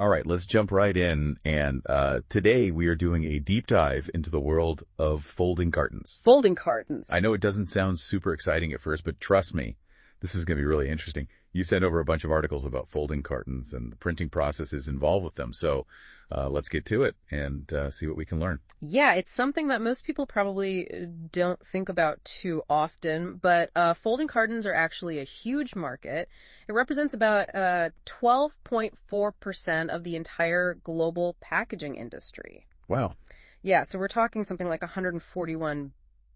All right, let's jump right in. And today we are doing a deep dive into the world of folding cartons. Folding cartons. I know it doesn't sound super exciting at first, but trust me, this is going to be really interesting. You sent over a bunch of articles about folding cartons and the printing processes involved with them. So let's get to it and see what we can learn. Yeah, it's something that most people probably don't think about too often, but folding cartons are actually a huge market. It represents about 12.4% of the entire global packaging industry. Wow. Yeah, so we're talking something like $141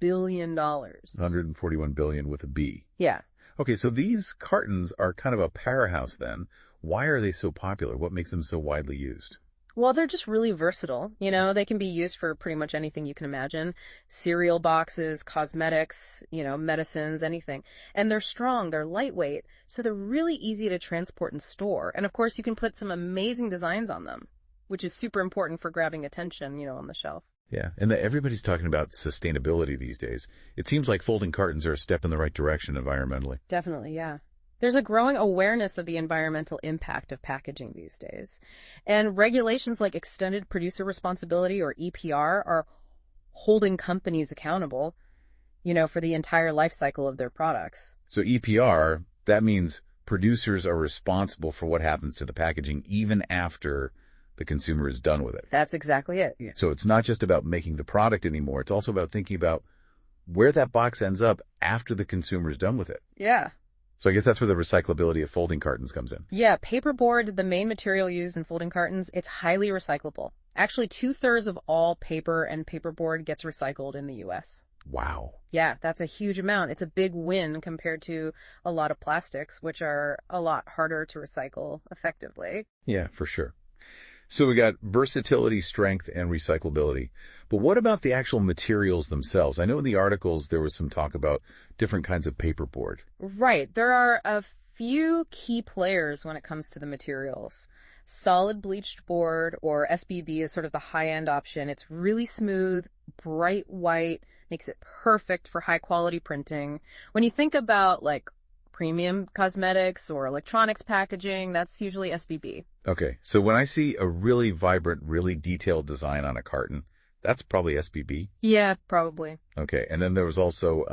billion. 141 billion with a B. Yeah. Okay, so these cartons are kind of a powerhouse then. Why are they so popular? What makes them so widely used? Well, they're just really versatile. You know, they can be used for pretty much anything you can imagine. Cereal boxes, cosmetics, medicines, anything. And they're strong, they're lightweight, so they're really easy to transport and store. And of course, you can put some amazing designs on them, which is super important for grabbing attention, on the shelf. Yeah, and everybody's talking about sustainability these days. It seems like folding cartons are a step in the right direction environmentally. Definitely, yeah. There's a growing awareness of the environmental impact of packaging these days. And regulations like extended producer responsibility, or EPR, are holding companies accountable, for the entire life cycle of their products. So EPR, that means producers are responsible for what happens to the packaging even after the consumer is done with it. That's exactly it. Yeah. So it's not just about making the product anymore. It's also about thinking about where that box ends up after the consumer is done with it. Yeah. So I guess that's where the recyclability of folding cartons comes in. Yeah, paperboard, the main material used in folding cartons, it's highly recyclable. Actually, 2/3 of all paper and paperboard gets recycled in the U.S. Wow. Yeah, that's a huge amount. It's a big win compared to a lot of plastics, which are a lot harder to recycle effectively. Yeah, for sure. So we got versatility, strength, and recyclability. But what about the actual materials themselves? I know in the articles there was some talk about different kinds of paperboard. Right. There are a few key players when it comes to the materials. Solid bleached board, or SBB, is sort of the high-end option. It's really smooth, bright white, makes it perfect for high-quality printing. When you think about, premium cosmetics or electronics packaging, that's usually SBB. Okay, so when I see a really vibrant, really detailed design on a carton, that's probably SBB? Yeah, probably. Okay, and then there was also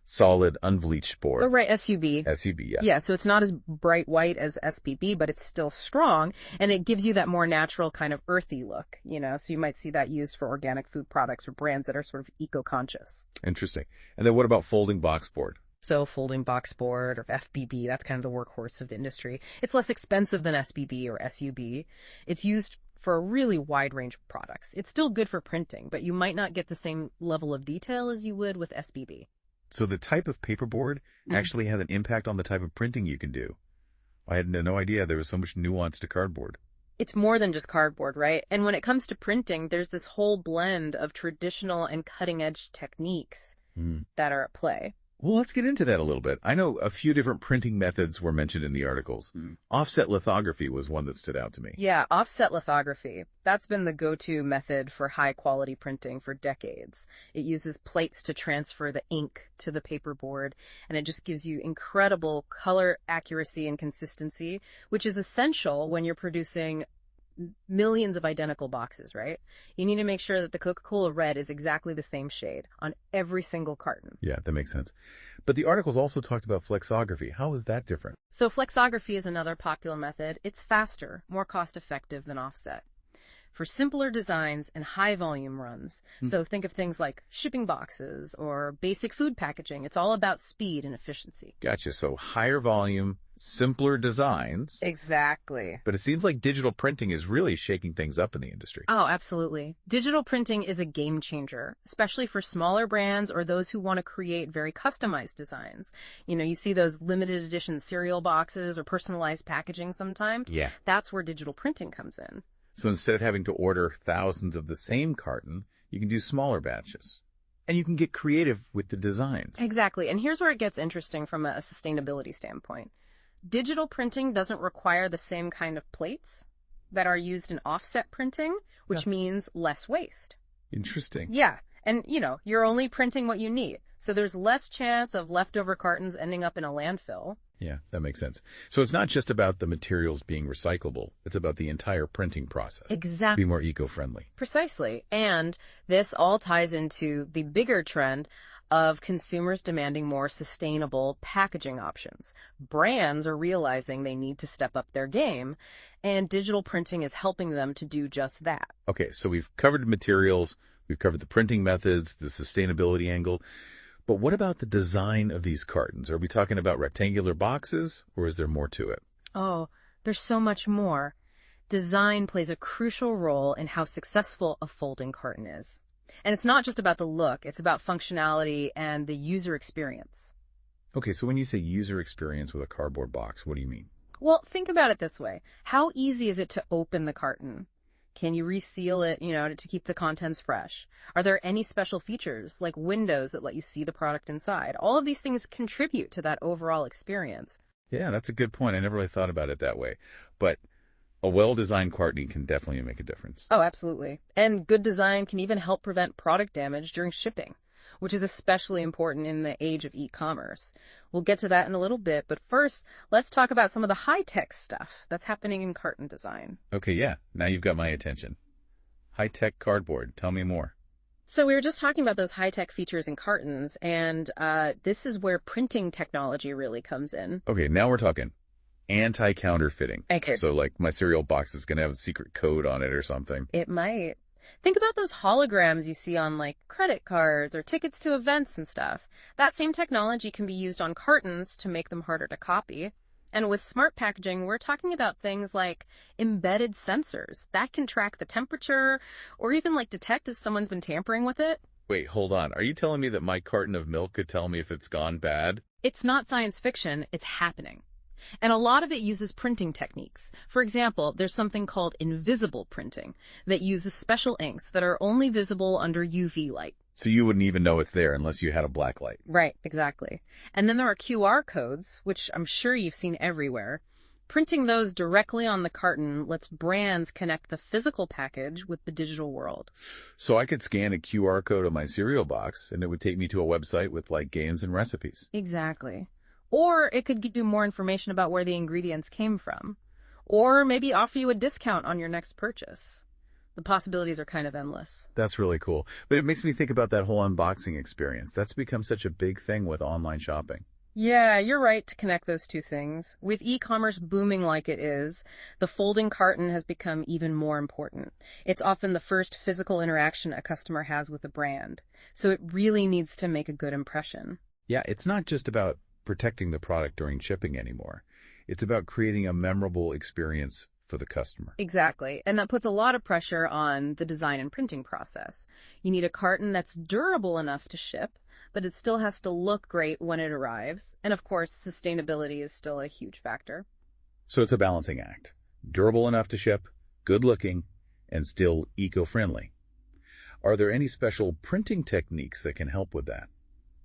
solid unbleached board. Oh, right, SUB. SUB, yeah. Yeah, so it's not as bright white as SBB, but it's still strong, and it gives you that more natural kind of earthy look, so you might see that used for organic food products or brands that are sort of eco-conscious. Interesting. And then what about folding box board? So folding box board, or FBB, that's kind of the workhorse of the industry. It's less expensive than SBB or SUB. It's used for a really wide range of products. It's still good for printing, but you might not get the same level of detail as you would with SBB. So the type of paperboard actually has an impact on the type of printing you can do. I had no idea there was so much nuance to cardboard. It's more than just cardboard, right? And when it comes to printing, there's this whole blend of traditional and cutting-edge techniques that are at play. Well, let's get into that a little bit. I know a few different printing methods were mentioned in the articles. Offset lithography was one that stood out to me. Yeah, offset lithography. That's been the go-to method for high-quality printing for decades. It uses plates to transfer the ink to the paperboard, and it just gives you incredible color accuracy and consistency, which is essential when you're producing millions of identical boxes, right? You need to make sure that the Coca-Cola red is exactly the same shade on every single carton. Yeah, that makes sense. But the articles also talked about flexography. How is that different? So flexography is another popular method. It's faster, more cost-effective than offset. For simpler designs and high volume runs. So think of things like shipping boxes or basic food packaging. It's all about speed and efficiency. Gotcha. So higher volume, simpler designs. Exactly. But it seems like digital printing is really shaking things up in the industry. Oh, absolutely. Digital printing is a game changer, especially for smaller brands or those who want to create very customized designs. You see those limited edition cereal boxes or personalized packaging sometimes. Yeah. That's where digital printing comes in. So instead of having to order thousands of the same carton, you can do smaller batches. And you can get creative with the designs. Exactly. And here's where it gets interesting from a sustainability standpoint. Digital printing doesn't require the same kind of plates that are used in offset printing, which means less waste. Interesting. Yeah. And, you're only printing what you need. So there's less chance of leftover cartons ending up in a landfill. Yeah, that makes sense. So it's not just about the materials being recyclable. It's about the entire printing process. Exactly. Be more eco-friendly. Precisely. And this all ties into the bigger trend of consumers demanding more sustainable packaging options. Brands are realizing they need to step up their game, and digital printing is helping them to do just that. Okay, so we've covered materials, we've covered the printing methods, the sustainability angle. But what about the design of these cartons? Are we talking about rectangular boxes, or is there more to it? Oh, there's so much more. Design plays a crucial role in how successful a folding carton is. And it's not just about the look, it's about functionality and the user experience. Okay, so when you say user experience with a cardboard box, what do you mean? Well, think about it this way. How easy is it to open the carton? Can you reseal it, to keep the contents fresh? Are there any special features like windows that let you see the product inside? All of these things contribute to that overall experience. Yeah, that's a good point. I never really thought about it that way. But a well-designed carton can definitely make a difference. Oh, absolutely. And good design can even help prevent product damage during shipping, which is especially important in the age of e-commerce. We'll get to that in a little bit, but first, let's talk about some of the high-tech stuff that's happening in carton design. Okay, yeah. Now you've got my attention. High-tech cardboard. Tell me more. So we were just talking about those high-tech features in cartons, and this is where printing technology really comes in. Okay, now we're talking anti-counterfeiting. Okay. So like my cereal box is going to have a secret code on it or something. It might. Think about those holograms you see on like credit cards or tickets to events and stuff. That same technology can be used on cartons to make them harder to copy. And with smart packaging, we're talking about things like embedded sensors that can track the temperature or even like detect if someone's been tampering with it. Wait, hold on. Are you telling me that my carton of milk could tell me if it's gone bad? It's not science fiction, it's happening. And a lot of it uses printing techniques. For example, there's something called invisible printing that uses special inks that are only visible under UV light. So you wouldn't even know it's there unless you had a black light. Right, exactly. And then there are QR codes, which I'm sure you've seen everywhere. Printing those directly on the carton lets brands connect the physical package with the digital world. So I could scan a QR code on my cereal box and it would take me to a website with like games and recipes. Exactly. Or it could give you more information about where the ingredients came from. Or maybe offer you a discount on your next purchase. The possibilities are kind of endless. That's really cool. But it makes me think about that whole unboxing experience. That's become such a big thing with online shopping. Yeah, you're right to connect those two things. With e-commerce booming like it is, the folding carton has become even more important. It's often the first physical interaction a customer has with a brand. So it really needs to make a good impression. Yeah, it's not just about protecting the product during shipping anymore. It's about creating a memorable experience for the customer. Exactly. And that puts a lot of pressure on the design and printing process. You need a carton that's durable enough to ship, but it still has to look great when it arrives. And of course, sustainability is still a huge factor. So it's a balancing act. Durable enough to ship, good looking, and still eco-friendly. Are there any special printing techniques that can help with that?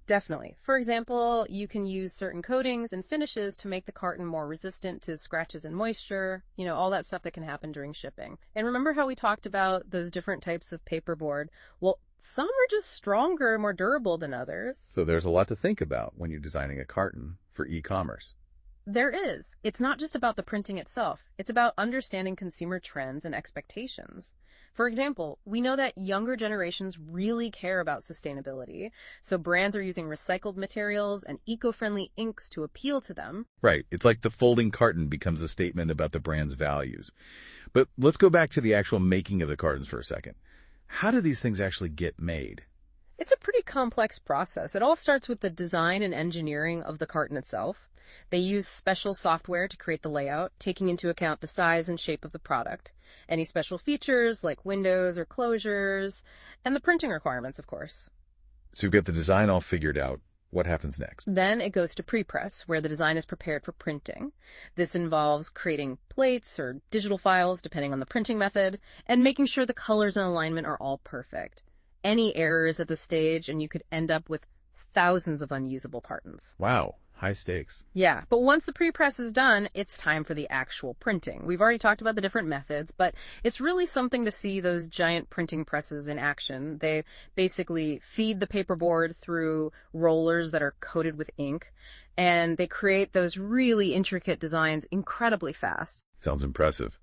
Definitely. For example, you can use certain coatings and finishes to make the carton more resistant to scratches and moisture, all that stuff that can happen during shipping. And remember how we talked about those different types of paperboard? Well, some are just stronger and more durable than others. So there's a lot to think about when you're designing a carton for e-commerce. There is. It's not just about the printing itself. It's about understanding consumer trends and expectations. For example, we know that younger generations really care about sustainability, so brands are using recycled materials and eco-friendly inks to appeal to them. Right. It's like the folding carton becomes a statement about the brand's values. But let's go back to the actual making of the cartons for a second. How do these things actually get made? It's a pretty complex process. It all starts with the design and engineering of the carton itself. They use special software to create the layout, taking into account the size and shape of the product, any special features like windows or closures, and the printing requirements, of course. So you've got the design all figured out. What happens next? Then it goes to prepress, where the design is prepared for printing. This involves creating plates or digital files, depending on the printing method, and making sure the colors and alignment are all perfect. Any errors at this stage, and you could end up with thousands of unusable cartons. Wow. High stakes. Yeah, but once the pre-press is done, it's time for the actual printing. We've already talked about the different methods, but it's really something to see those giant printing presses in action. They basically feed the paperboard through rollers that are coated with ink, and they create those really intricate designs incredibly fast. Sounds impressive.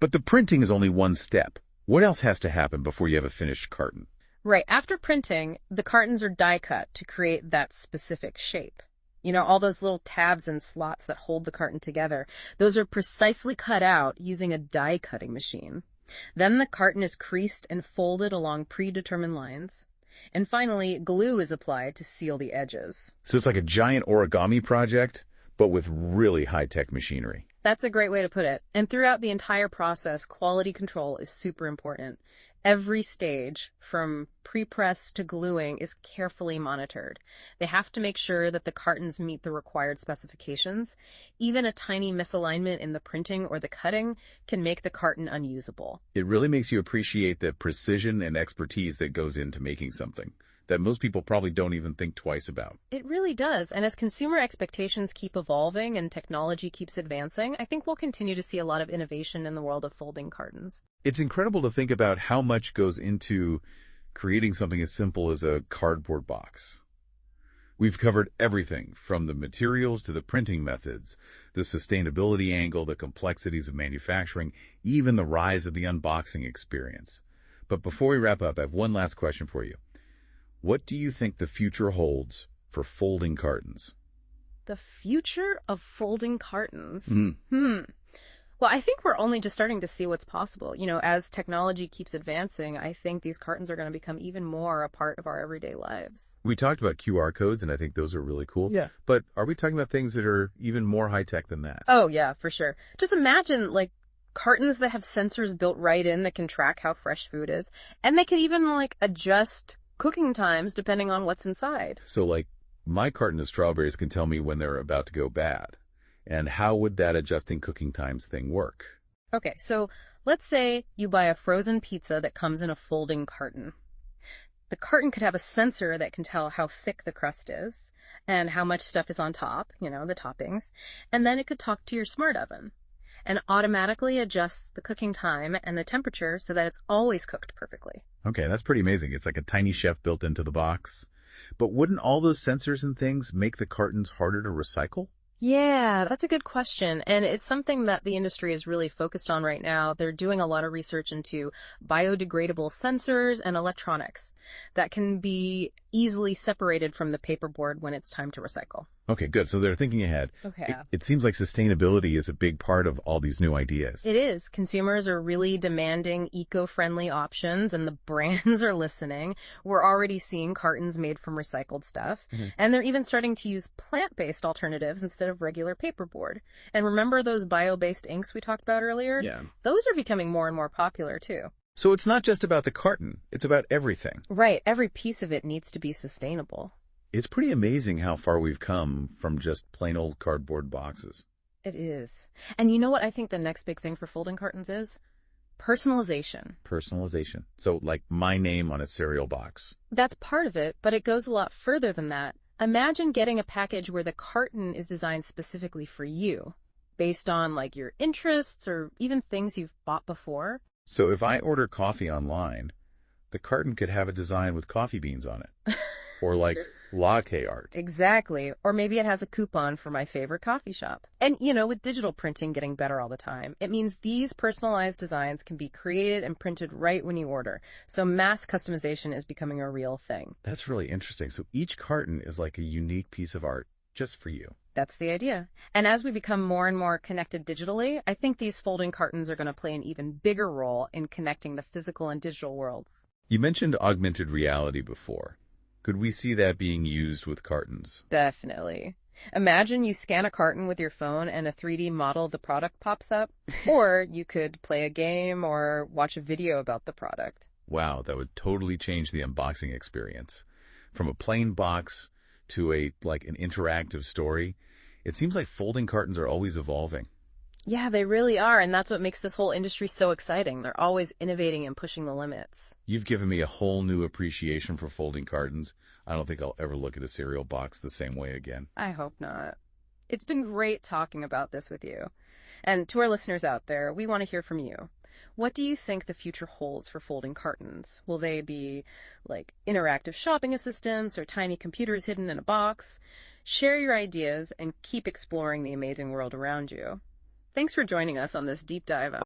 But the printing is only one step. What else has to happen before you have a finished carton? Right, after printing, the cartons are die cut to create that specific shape. You know, all those little tabs and slots that hold the carton together, those are precisely cut out using a die cutting machine. Then the carton is creased and folded along predetermined lines. And finally, glue is applied to seal the edges. So it's like a giant origami project, but with really high-tech machinery. That's a great way to put it. And throughout the entire process, quality control is super important. Every stage, from pre-press to gluing, is carefully monitored. They have to make sure that the cartons meet the required specifications. Even a tiny misalignment in the printing or the cutting can make the carton unusable. It really makes you appreciate the precision and expertise that goes into making something that most people probably don't even think twice about. It really does. And as consumer expectations keep evolving and technology keeps advancing, I think we'll continue to see a lot of innovation in the world of folding cartons. It's incredible to think about how much goes into creating something as simple as a cardboard box. We've covered everything from the materials to the printing methods, the sustainability angle, the complexities of manufacturing, even the rise of the unboxing experience. But before we wrap up, I have one last question for you. What do you think the future holds for folding cartons? The future of folding cartons? Mm. Well, I think we're only just starting to see what's possible. You know, as technology keeps advancing, I think these cartons are going to become even more a part of our everyday lives. We talked about QR codes, and I think those are really cool. Yeah. But are we talking about things that are even more high-tech than that? Oh, yeah, for sure. Just imagine, like, cartons that have sensors built right in that can track how fresh food is. And they could even, like, adjust cooking times depending on what's inside. So, like, my carton of strawberries can tell me when they're about to go bad. And how would that adjusting cooking times thing work? Okay, so let's say you buy a frozen pizza that comes in a folding carton. The carton could have a sensor that can tell how thick the crust is and how much stuff is on top, you know, the toppings. And then it could talk to your smart oven and automatically adjust the cooking time and the temperature so that it's always cooked perfectly. Okay, that's pretty amazing. It's like a tiny chef built into the box. But wouldn't all those sensors and things make the cartons harder to recycle? Yeah, that's a good question. And it's something that the industry is really focused on right now. They're doing a lot of research into biodegradable sensors and electronics that can be easily separated from the paperboard when it's time to recycle. Okay, good. So they're thinking ahead. Okay. It seems like sustainability is a big part of all these new ideas. It is. Consumers are really demanding eco-friendly options, and the brands are listening. We're already seeing cartons made from recycled stuff, and they're even starting to use plant-based alternatives instead of regular paperboard. And remember those bio-based inks we talked about earlier? Yeah. Those are becoming more and more popular, too. So it's not just about the carton. It's about everything. Right. Every piece of it needs to be sustainable. It's pretty amazing how far we've come from just plain old cardboard boxes. It is. And you know what I think the next big thing for folding cartons is? Personalization. Personalization. So like my name on a cereal box. That's part of it, but it goes a lot further than that. Imagine getting a package where the carton is designed specifically for you, based on like your interests or even things you've bought before. So if I order coffee online, the carton could have a design with coffee beans on it. Or like latte art. Exactly. Or maybe it has a coupon for my favorite coffee shop. And, you know, with digital printing getting better all the time, it means these personalized designs can be created and printed right when you order. So mass customization is becoming a real thing. That's really interesting. So each carton is like a unique piece of art just for you. That's the idea. And as we become more and more connected digitally, I think these folding cartons are going to play an even bigger role in connecting the physical and digital worlds. You mentioned augmented reality before. Could we see that being used with cartons? Definitely. Imagine you scan a carton with your phone and a 3D model of the product pops up. Or you could play a game or watch a video about the product. Wow, that would totally change the unboxing experience. From a plain box to an interactive story, it seems like folding cartons are always evolving. Yeah, they really are, and that's what makes this whole industry so exciting. They're always innovating and pushing the limits. You've given me a whole new appreciation for folding cartons. I don't think I'll ever look at a cereal box the same way again. I hope not. It's been great talking about this with you. And to our listeners out there, we want to hear from you. What do you think the future holds for folding cartons? Will they be like interactive shopping assistants or tiny computers hidden in a box? Share your ideas and keep exploring the amazing world around you. Thanks for joining us on this deep dive.